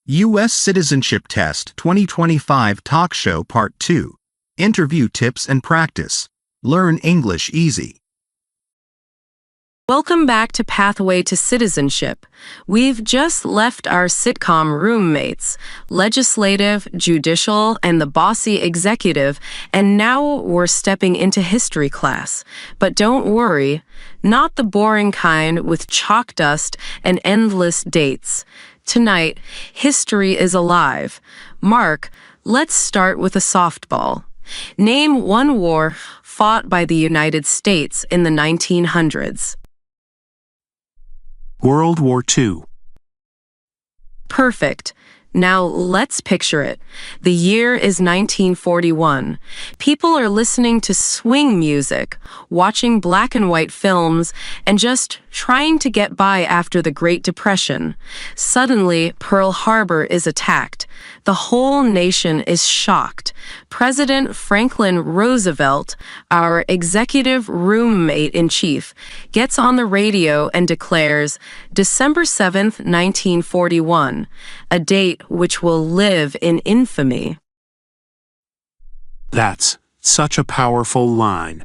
U.S. Citizenship Test 2025 Talk Show Part 2. Interview Tips and Practice. Learn English Easy. Welcome back to Pathway to Citizenship. We've just left our sitcom roommates, legislative, judicial, and the bossy executive, and now we're stepping into history class. But don't worry, not the boring kind with chalk dust and endless dates. Tonight, history is alive. Mark, let's start with a softball. Name one war fought by the United States in the 1900s. World War II. Perfect. Now let's picture it. The year is 1941. People are listening to swing music, watching black and white films, and just trying to get by after the Great Depression. Suddenly, Pearl Harbor is attacked. The whole nation is shocked. President Franklin Roosevelt, our executive roommate-in-chief, gets on the radio and declares December 7th, 1941, a date which will live in infamy. That's such a powerful line.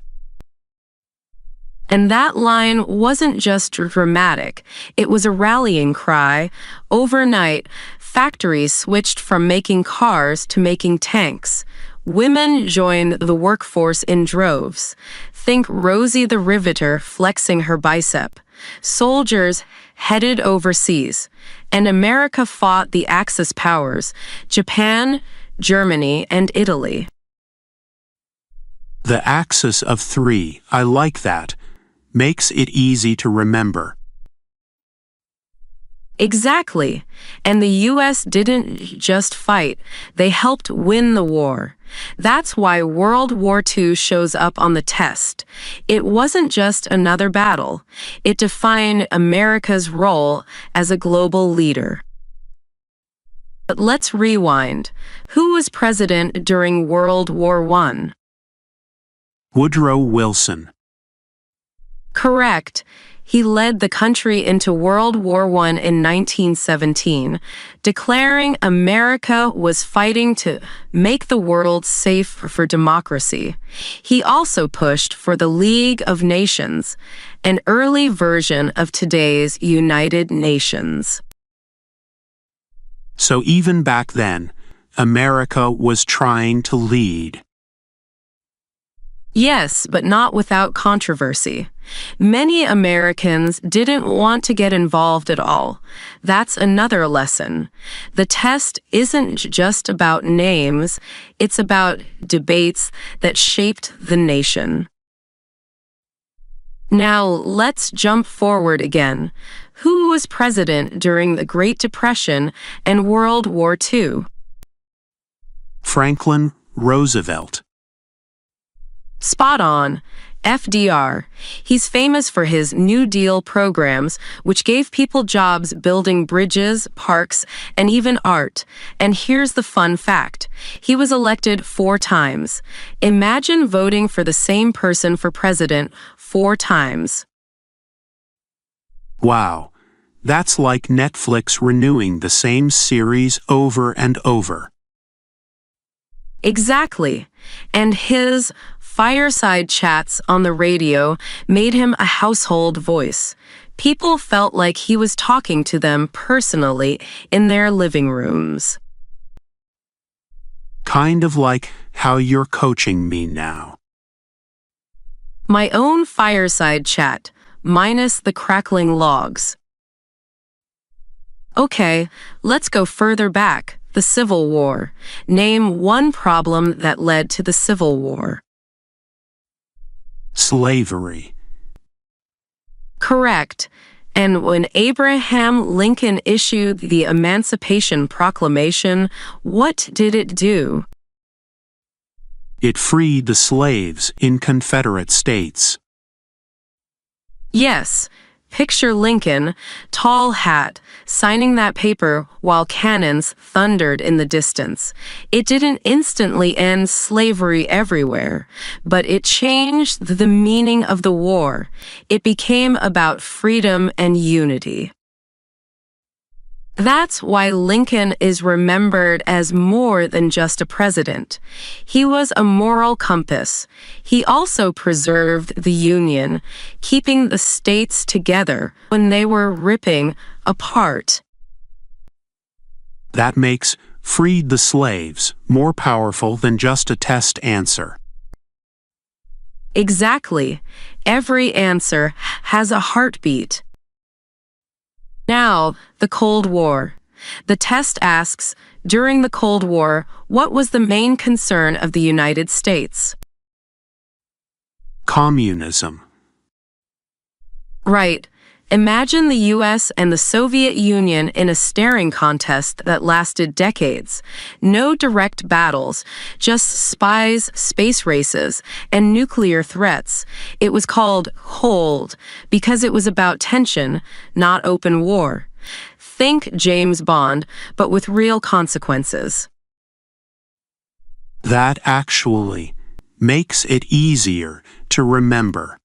And that line wasn't just dramatic. It was a rallying cry. Overnight, factories switched from making cars to making tanks. Women joined the workforce in droves. Think Rosie the Riveter flexing her bicep. Soldiers headed overseas. And America fought the Axis powers, Japan, Germany, and Italy. The axis of three, I like that. Makes it easy to remember. Exactly. And the U.S. didn't just fight, they helped win the war. That's why World War II shows up on the test. It wasn't just another battle. It defined America's role as a global leader. But let's rewind. Who was president during World War I? Woodrow Wilson. Correct. He led the country into World War I in 1917, declaring America was fighting to make the world safe for democracy. He also pushed for the League of Nations, an early version of today's United Nations. So even back then, America was trying to lead. Yes, but not without controversy. Many Americans didn't want to get involved at all. That's another lesson. The test isn't just about names, it's about debates that shaped the nation. Now, let's jump forward again. Who was president during the Great Depression and World War II? Franklin Roosevelt. Spot on. FDR. He's famous for his New Deal programs, which gave people jobs building bridges, parks, and even art. And here's the fun fact. He was elected 4 times. Imagine voting for the same person for president 4 times. Wow. That's like Netflix renewing the same series over and over. Exactly. And his fireside chats on the radio made him a household voice. People felt like he was talking to them personally in their living rooms. Kind of like how you're coaching me now. My own fireside chat, minus the crackling logs. Okay, let's go further back. The Civil War. Name one problem that led to the Civil War. Slavery. Correct. And when Abraham Lincoln issued the Emancipation Proclamation, what did it do? It freed the slaves in Confederate states. Yes. Picture Lincoln, tall hat, signing that paper while cannons thundered in the distance. It didn't instantly end slavery everywhere, but it changed the meaning of the war. It became about freedom and unity. That's why Lincoln is remembered as more than just a president. He was a moral compass. He also preserved the Union, keeping the states together when they were ripping apart. That makes "freed the slaves" more powerful than just a test answer. Exactly. Every answer has a heartbeat. Now, the Cold War. The test asks, during the Cold War, what was the main concern of the United States? Communism. Right. Imagine the US and the Soviet Union in a staring contest that lasted decades. No direct battles, just spies, space races, and nuclear threats. It was called Cold because it was about tension, not open war. Think James Bond, but with real consequences. That actually makes it easier to remember.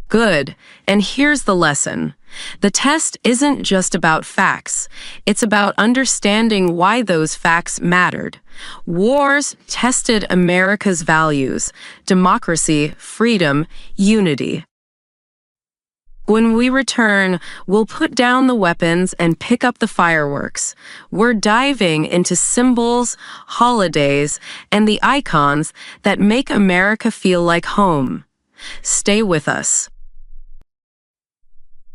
Good. And here's the lesson. The test isn't just about facts. It's about understanding why those facts mattered. Wars tested America's values: democracy, freedom, unity. When we return, we'll put down the weapons and pick up the fireworks. We're diving into symbols, holidays, and the icons that make America feel like home. Stay with us.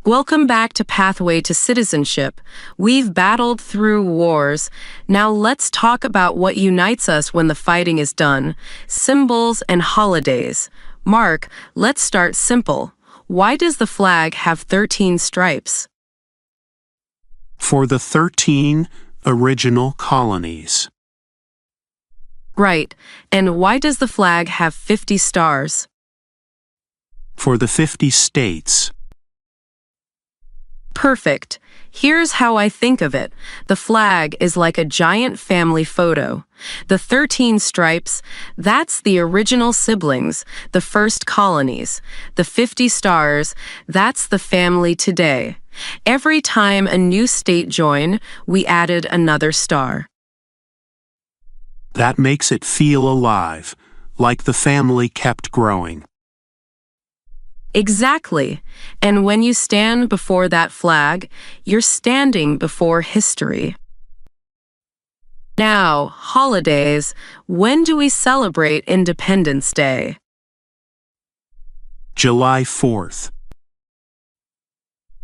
Welcome back to Pathway to Citizenship. We've battled through wars. Now let's talk about what unites us when the fighting is done: symbols and holidays. Mark, let's start simple. Why does the flag have 13 stripes? For the 13 original colonies. Right. And why does the flag have 50 stars? For the 50 states. Perfect. Here's how I think of it. The flag is like a giant family photo. The 13 stripes, that's the original siblings, the first colonies. The 50 stars, that's the family today. Every time a new state joined, we added another star. That makes it feel alive, like the family kept growing. Exactly. And when you stand before that flag, you're standing before history. Now, holidays. When do we celebrate Independence Day? July 4th.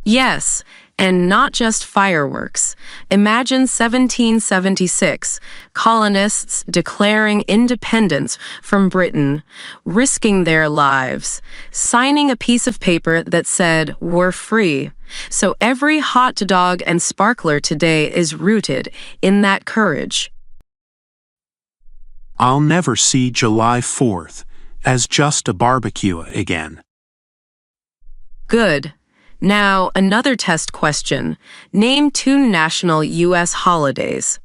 Yes, and not just fireworks. Imagine 1776, colonists declaring independence from Britain, risking their lives, signing a piece of paper that said, "We're free." So every hot dog and sparkler today is rooted in that courage. I'll never see July 4th as just a barbecue again. Good. Now, another test question. Name 2 national U.S. holidays.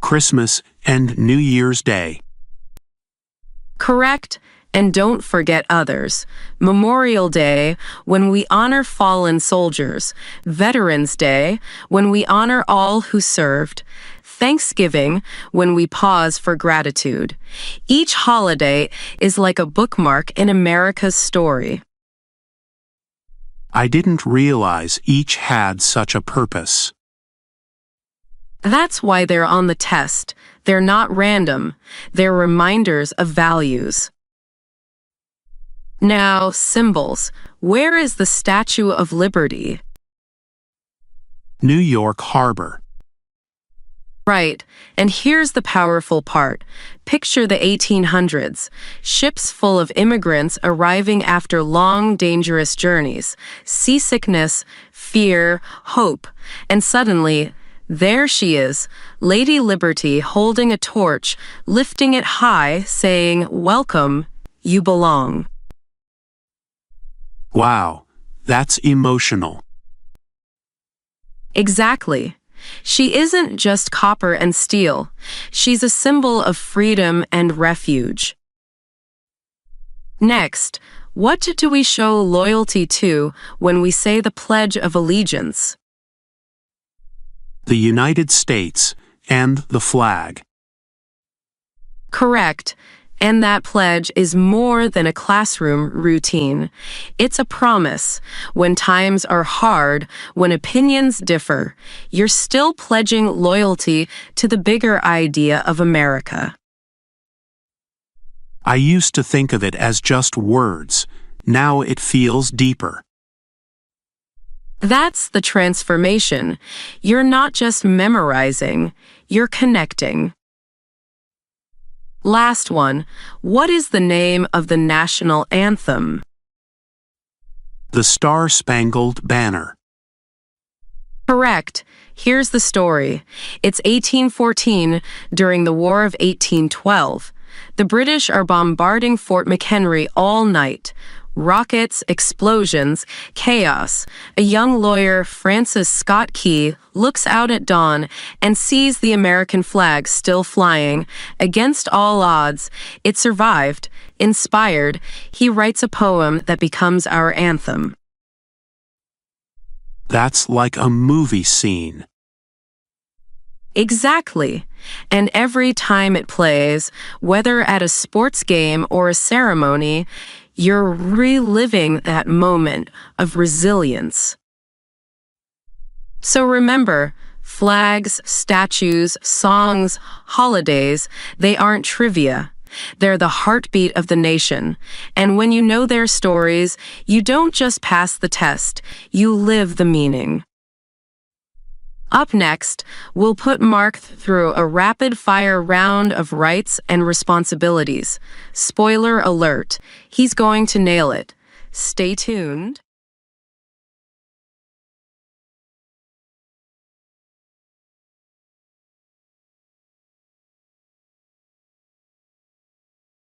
Christmas and New Year's Day. Correct. And don't forget others. Memorial Day, when we honor fallen soldiers. Veterans Day, when we honor all who served. Thanksgiving, when we pause for gratitude. Each holiday is like a bookmark in America's story. I didn't realize each had such a purpose. That's why they're on the test. They're not random. They're reminders of values. Now, symbols. Where is the Statue of Liberty? New York Harbor. Right. And here's the powerful part. Picture the 1800s. Ships full of immigrants arriving after long, dangerous journeys. Seasickness, fear, hope. And suddenly, there she is, Lady Liberty holding a torch, lifting it high, saying, "Welcome, you belong." Wow, that's emotional. Exactly. She isn't just copper and steel. She's a symbol of freedom and refuge. Next, What do we show loyalty to when we say the Pledge of Allegiance? The United States and the flag. Correct. And that pledge is more than a classroom routine. It's a promise. When times are hard, when opinions differ, you're still pledging loyalty to the bigger idea of America. I used to think of it as just words. Now it feels deeper. That's the transformation. You're not just memorizing, you're connecting. Last one. What is the name of the national anthem? The Star-Spangled Banner. Correct. Here's the story. It's 1814, during the War of 1812. The British are bombarding Fort McHenry all night. Rockets, explosions, chaos. A young lawyer, Francis Scott Key, looks out at dawn and sees the American flag still flying. Against all odds, it survived. Inspired, he writes a poem that becomes our anthem. That's like a movie scene. Exactly. And every time it plays, whether at a sports game or a ceremony, you're reliving that moment of resilience. So remember, flags, statues, songs, holidays, they aren't trivia. They're the heartbeat of the nation. And when you know their stories, you don't just pass the test, you live the meaning. Up next, we'll put Mark through a rapid-fire round of rights and responsibilities. Spoiler alert, he's going to nail it. Stay tuned.